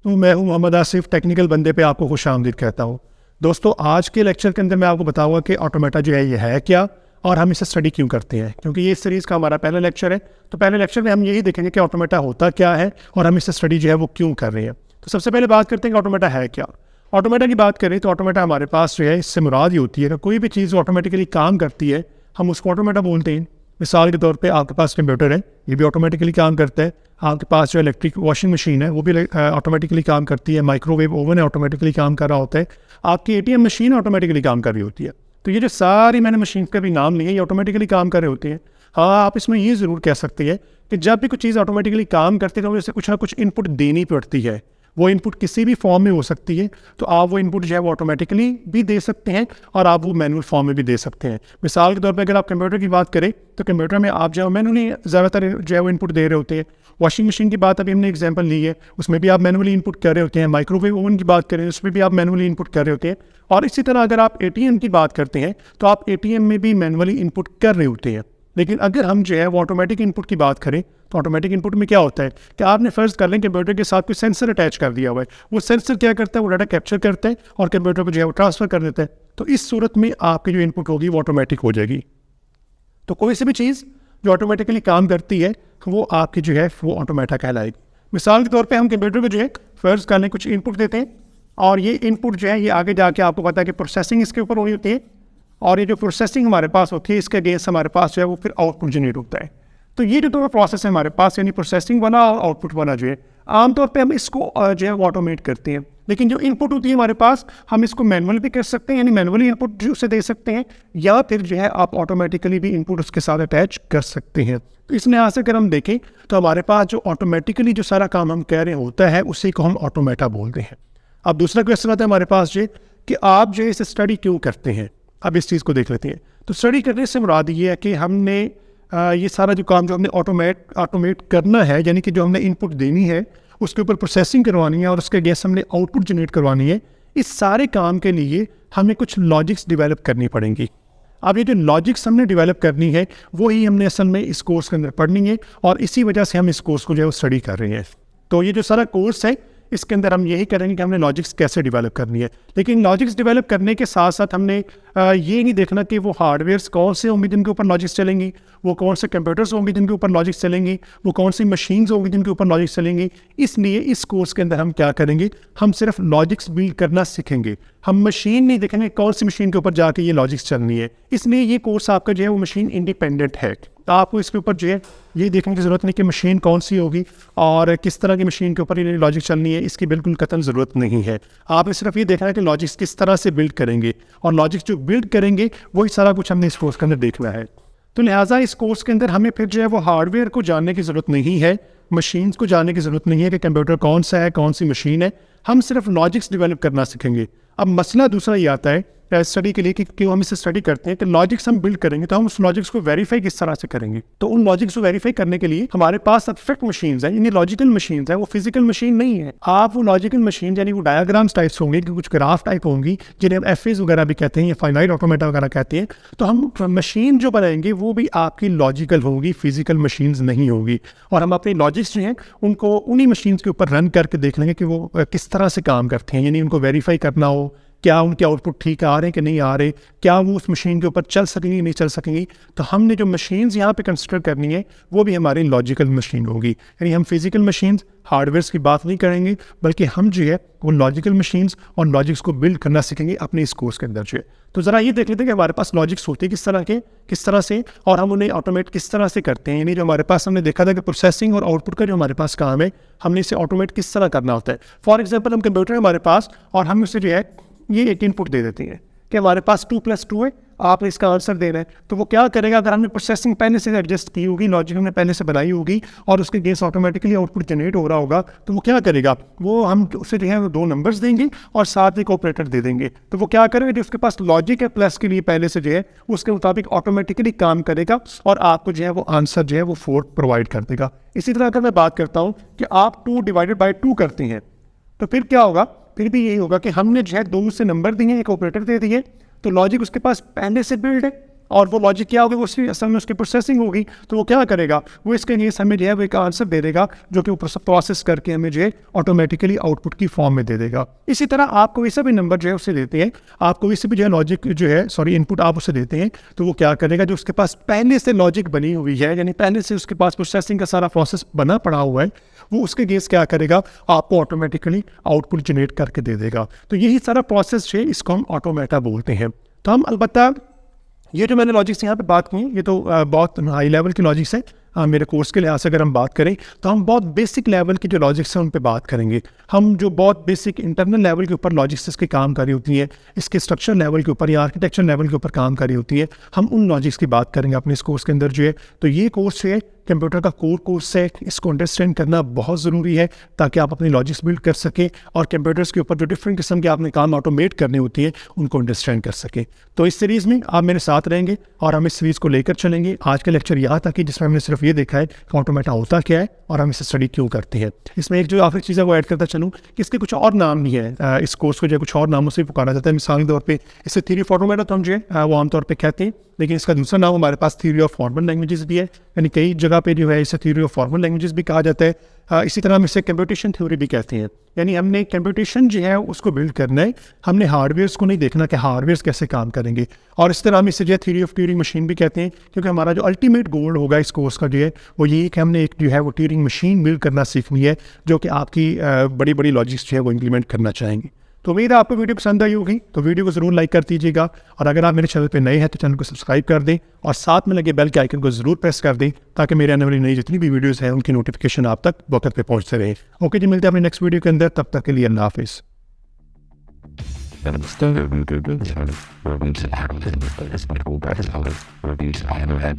तो मैं हूं मोहम्मद आसिफ, टेक्निकल बंदे पे आपको खुशामदीद कहता हूं। दोस्तों, आज के लेक्चर के अंदर मैं आपको बताऊंगा कि ऑटोमेटा जो है ये है क्या और हम इसे स्टडी क्यों करते हैं, क्योंकि ये सीरीज़ का हमारा पहला लेक्चर है। तो पहले लेक्चर में हम यही देखेंगे कि ऑटोमेटा होता क्या है और हम इसे स्टडी जो है वो क्यों कर रहे हैं। तो सबसे पहले बात करते हैं कि ऑटोमेटा है क्या। ऑटोमेटा की बात करें तो ऑटोमेटा हमारे पास जो है इससे मुराद ये होती है कि कोई भी चीज़ ऑटोमेटिकली काम करती है हम उसको ऑटोमेटा बोलते हैं। मिसाल के तौर पे आपके पास कंप्यूटर है, ये भी ऑटोमेटिकली काम करता है। आपके पास जो इलेक्ट्रिक वॉशिंग मशीन है वो भी ऑटोमेटिकली काम करती है। माइक्रोवेव ओवन है, ऑटोमेटिकली काम कर रहा होता है। आपकी एटीएम मशीन ऑटोमेटिकली काम कर रही होती है। तो ये जो सारी मैंने मशीन का भी नाम लिए ये ऑटोमेटिकली काम कर रहे होते हैं। हाँ, आप इसमें ये ज़रूर कह सकते हैं कि जब भी कुछ चीज़ ऑटोमेटिकली काम करती है तो उसे कुछ ना कुछ इनपुट देनी पड़ती है। वो इनपुट किसी भी फॉर्म में हो सकती है, तो आप वो इनपुट जो है वो ऑटोमेटिकली भी दे सकते हैं और आप वो मैनुअल फॉर्म में भी दे सकते हैं। मिसाल के तौर पे अगर आप कंप्यूटर की बात करें तो कंप्यूटर में आप जो है मैनुअली ज़्यादातर जो है वो इनपुट दे रहे होते हैं। वॉशिंग मशीन की बात अभी हमने एग्जांपल ली है, उसमें भी आप मैनुअली इनपुट कर रहे होते हैं। माइक्रोवेव ओवन की बात करें उसमें भी आप मैनुअली इनपुट कर रहे होते हैं। और इसी तरह अगर आप एटीएम की बात करते हैं तो आप एटीएम में भी मैनुअली इनपुट कर रहे होते हैं। लेकिन अगर हम जो है वो ऑटोमेटिक इनपुट की बात करें तो ऑटोमेटिक इनपुट में क्या होता है कि आपने फ़र्ज़ कर लें कंप्यूटर के साथ कोई सेंसर अटैच कर दिया हुआ है। वो सेंसर क्या करता है, वो डाटा कैप्चर करता है और कंप्यूटर पर जो है वो ट्रांसफ़र कर देता है। तो इस सूरत में आपकी जो इनपुट होगी वो ऑटोमेटिक हो जाएगी। तो कोई सी भी चीज़ जो ऑटोमेटिकली काम करती है वो आपकी जो है वो ऑटोमेटा कहलाएगी। मिसाल के तौर पे हम कंप्यूटर को जो है फ़र्ज़ कर लें कुछ इनपुट देते हैं और ये इनपुट जो है ये आगे जाके आपको पता है कि प्रोसेसिंग इसके ऊपर हुई होती है और ये जो प्रोसेसिंग हमारे पास होती है इसके अगेंस्ट हमारे पास जो है वो फिर आउटपुट जनरेट होता है। तो ये जो दोनों प्रोसेस है हमारे पास, यानी प्रोसेसिंग वाला और आउटपुट वाला जो है, आमतौर पे हम इसको जो है वो ऑटोमेट करते हैं। लेकिन जो इनपुट होती है हमारे पास हम इसको मैनुअल भी कर सकते हैं, यानी मैनुअली इनपुट जो उसे दे सकते हैं, या फिर जो है आप ऑटोमेटिकली भी इनपुट उसके साथ अटैच कर सकते हैं। तो इस लिहाज से अगर हम देखें तो हमारे पास जो ऑटोमेटिकली जो सारा काम हम कह रहे होता है उसी को हम ऑटोमेटा बोलते हैं। अब दूसरा क्वेश्चन आता है हमारे पास जो कि आप जो है इसे स्टडी क्यों करते हैं। अब इस चीज़ को देख लेते हैं। तो स्टडी करने से मुराद ये है कि हमने ये सारा जो काम जो हमने ऑटोमेट करना है, यानी कि जो हमने इनपुट देनी है उसके ऊपर प्रोसेसिंग करवानी है और उसके अगेंस्ट हमने आउटपुट जनरेट करवानी है, इस सारे काम के लिए हमें कुछ लॉजिक्स डेवलप करनी पड़ेंगी। अब ये जो लॉजिक्स हमने डेवलप करनी है वो ही हमने असल में इस कोर्स के अंदर पढ़नी है और इसी वजह से हम इस कोर्स को जो है वो स्टडी कर रहे हैं। तो ये जो सारा कोर्स है इसके अंदर हम यही करेंगे कि हमने लॉजिक्स कैसे डेवलप करनी है। लेकिन लॉजिक्स डेवलप करने के साथ साथ हमने ये नहीं देखना कि वो हार्डवेयर्स कौन से होंगे जिनके ऊपर लॉजिक्स चलेंगी, वो कौन से कंप्यूटर्स होंगे जिनके ऊपर लॉजिक्स चलेंगी, वो कौन सी मशीन्स होंगी जिनके ऊपर लॉजिक्स चलेंगी। इसलिए इस कोर्स के अंदर हम क्या करेंगे, हम सिर्फ लॉजिक्स बिल्ड करना सीखेंगे। हम मशीन नहीं देखेंगे कौन सी मशीन के ऊपर जाके ये लॉजिक्स चलनी है। इसलिए ये कोर्स आपका जो है वो मशीन इंडिपेंडेंट है। तो आपको इसके ऊपर जो है ये देखने की ज़रूरत नहीं कि मशीन कौन सी होगी और किस तरह की मशीन के ऊपर ये लॉजिक चलनी है, इसकी बिल्कुल कतई ज़रूरत नहीं है। आपने सिर्फ ये देखना है कि लॉजिक्स किस तरह से बिल्ड करेंगे और लॉजिक्स जो बिल्ड करेंगे वही सारा कुछ हमने इस कोर्स के अंदर देखना है। तो लिहाजा इस कोर्स के अंदर हमें फिर जो है वो हार्डवेयर को जानने की ज़रूरत नहीं है, मशीन्स को जानने की ज़रूरत नहीं है कि कंप्यूटर कौन सा है, कौन सी मशीन है। हम सिर्फ लॉजिक्स डेवलप करना सीखेंगे। अब मसला दूसरा ये आता है स्टडी के लिए कि क्यों हम इसे स्टडी करते हैं कि लॉजिक्स हम बिल्ड करेंगे तो हम उस लॉजिक्स को वेरीफाई किस तरह से करेंगे। तो उन लॉजिक्स को वेरीफाई करने के लिए हमारे पास परफेक्ट मशीन्स हैं, यानी लॉजिकल मशीन्स हैं, वो फिजिकल मशीन नहीं है। आप वो लॉजिकल मशीन यानी वो डायग्राम्स टाइप्स होंगे कि कुछ ग्राफ टाइप होंगी जिन्हें हम एफएज वगैरह भी कहते हैं या फाइनाइट ऑटोमेटा वगैरह कहते हैं। तो हम मशीन जो बनाएंगे वो भी आपकी लॉजिकल होगी, फिजिकल मशीन्स नहीं होगी। और हम अपने लॉजिक्स जो हैं उनको उन्हीं मशीन्स के ऊपर रन करके देख लेंगे कि वो किस तरह से काम करते हैं, यानी उनको वेरीफाई करना हो क्या उनके आउटपुट ठीक आ रहे हैं कि नहीं आ रहे, क्या वो उस मशीन के ऊपर चल सकेंगी नहीं चल सकेंगी। तो हमने जो मशीन्स यहाँ पे कंसिडर करनी है वो भी हमारी लॉजिकल मशीन होगी, यानी हम फिजिकल मशीन्स हार्डवेयर की बात नहीं करेंगे बल्कि हम जो है वो लॉजिकल मशीन्स और लॉजिक्स को बिल्ड करना सीखेंगे अपने इस कोर्स के अंदर जो है। तो ज़रा ये देख लेते हैं कि हमारे पास लॉजिक्स होते हैं किस तरह से और हम उन्हें ऑटोमेट किस तरह से करते हैं। यानी जो हमारे पास हमने देखा था कि प्रोसेसिंग और आउटपुट का जो हमारे पास काम है हमने इसे ऑटोमेट किस तरह करना होता है। फॉर एग्जाम्पल हम कंप्यूटर है हमारे पास और हम उसे जो है ये एक इनपुट दे देती हैं कि हमारे पास 2+2 है, आप इसका आंसर दे रहे हैं। तो वो क्या करेगा, अगर हमने प्रोसेसिंग पहले से एडजस्ट की होगी, लॉजिक हमने पहले से बनाई होगी और उसके गेस ऑटोमेटिकली आउटपुट जनरेट हो रहा होगा, तो वो क्या करेगा, वो हम उसे जो है वो 2 नंबर्स देंगे और साथ एक ऑपरेटर दे देंगे। तो वो क्या करेगा, जो उसके पास लॉजिक है प्लस के लिए पहले से जो है उसके मुताबिक ऑटोमेटिकली काम करेगा और आपको जो है वो आंसर जो है वो 4 प्रोवाइड कर देगा। इसी तरह अगर मैं बात करता हूँ कि आप 2/2 करते हैं तो फिर क्या होगा, फिर भी यही होगा कि हमने जो है 2 से नंबर दिए, एक ऑपरेटर दे दिए, तो लॉजिक उसके पास पहले से बिल्ड है और वो लॉजिक क्या होगी, उसी असल में उसकी प्रोसेसिंग होगी। तो वो क्या करेगा, वो इसके लिए हमें जो है वो एक आंसर दे देगा जो कि वो प्रोसेस करके हमें जो है ऑटोमेटिकली आउटपुट की फॉर्म में दे देगा। इसी तरह आप कोई सा भी नंबर जो है उसे देते हैं, आप कोई से भी जो है लॉजिक जो है इनपुट आप उसे देते हैं, तो वो क्या करेगा, जो उसके पास पहले से लॉजिक बनी हुई है, यानी पहले से उसके पास प्रोसेसिंग का सारा प्रोसेस बना पड़ा हुआ है, वो उसके अगेंस्ट क्या करेगा, आपको ऑटोमेटिकली आउटपुट जनरेट करके दे देगा। तो यही सारा प्रोसेस है, इसको हम ऑटोमेटा बोलते हैं। तो हम अलबत्ता ये जो मैंने लॉजिक्स यहाँ पे बात की, ये तो बहुत हाई लेवल की लॉजिक्स है। मेरे कोर्स के लिहाज से अगर हम बात करें तो हम बहुत बेसिक लेवल की जो लॉजिक्स हैं उन पे बात करेंगे। हम जो बहुत बेसिक इंटरनल लेवल के ऊपर लॉजिक्स इसके काम कर रही होती है, इसके स्ट्रक्चर लेवल के ऊपर या आर्किटेक्चर लेवल के ऊपर काम कर रही होती है, हम उन लॉजिक्स की बात करेंगे अपने इस कोर्स के अंदर जो है। तो ये कोर्स है कंप्यूटर का कोर कोर्स है, इसको अंडरस्टैंड करना बहुत ज़रूरी है ताकि आप अपनी लॉजिक्स बिल्ड कर सकें और कंप्यूटर्स के ऊपर जो डिफरेंट किस्म के आपने काम ऑटोमेट करने होती है उनको अंडरस्टैंड कर सकें। तो इस सीरीज़ में आप मेरे साथ रहेंगे और हम इस सीरीज़ को लेकर चलेंगे। आज का लेक्चर यहाँ था कि जिसमें हमने सिर्फ ये देखा है कि ऑटोमेटा होता क्या है और हम इसे स्टडी क्यों करते हैं। इसमें एक जो आखिरी चीज़ है वो ऐड करता चलूँ कि इसके कुछ और नाम भी है, इस कोर्स को जो कुछ और नामों से पुकारा जाता है। मिसाल के तौर पे इसे थ्योरी ऑफ ऑटोमेटा तो हम जो है वो आमतौर पे कहते हैं, लेकिन इसका दूसरा नाम हमारे पास थ्योरी ऑफ फॉर्मल लैंग्वेजेस भी है, यानी कई जगह पे जो है इसे थ्योरी ऑफ फॉर्मल लैंग्वेजेस भी कहा जाता है। इसी तरह हम इसे कंप्यूटेशन थ्योरी भी कहते हैं, यानी हमने कंप्यूटेशन जो है उसको बिल्ड करना है, हमने हार्डवेयर्स को नहीं देखना कि हार्डवेयर्स कैसे काम करेंगे। और इस तरह हम इसे जो है थ्योरी ऑफ ट्यूरिंग मशीन भी कहते हैं, क्योंकि हमारा जो अल्टीमेट गोल होगा इस कोर्स का जो है वो यही कि हमने एक जो है वो ट्यूरिंग मशीन बिल्ड करना सीखनी है जो कि आपकी बड़ी बड़ी लॉजिक्स जो है वो इम्प्लीमेंट करना चाहेंगे। तो उम्मीद है आपको वीडियो पसंद आई होगी, तो वीडियो को ज़रूर लाइक कर दीजिएगा और अगर आप मेरे चैनल पे नए हैं तो चैनल को सब्सक्राइब कर दें और साथ में लगे बेल के आइकन को ज़रूर प्रेस कर दें ताकि मेरे आने वाली नई जितनी भी वीडियोस हैं उनकी नोटिफिकेशन आप तक वक्त पे पहुंचते रहे। ओके जी, मिलते हैं अपने नेक्स्ट वीडियो के अंदर, तब तक के लिए अल्लाह हाफिज़। Reviews I have had,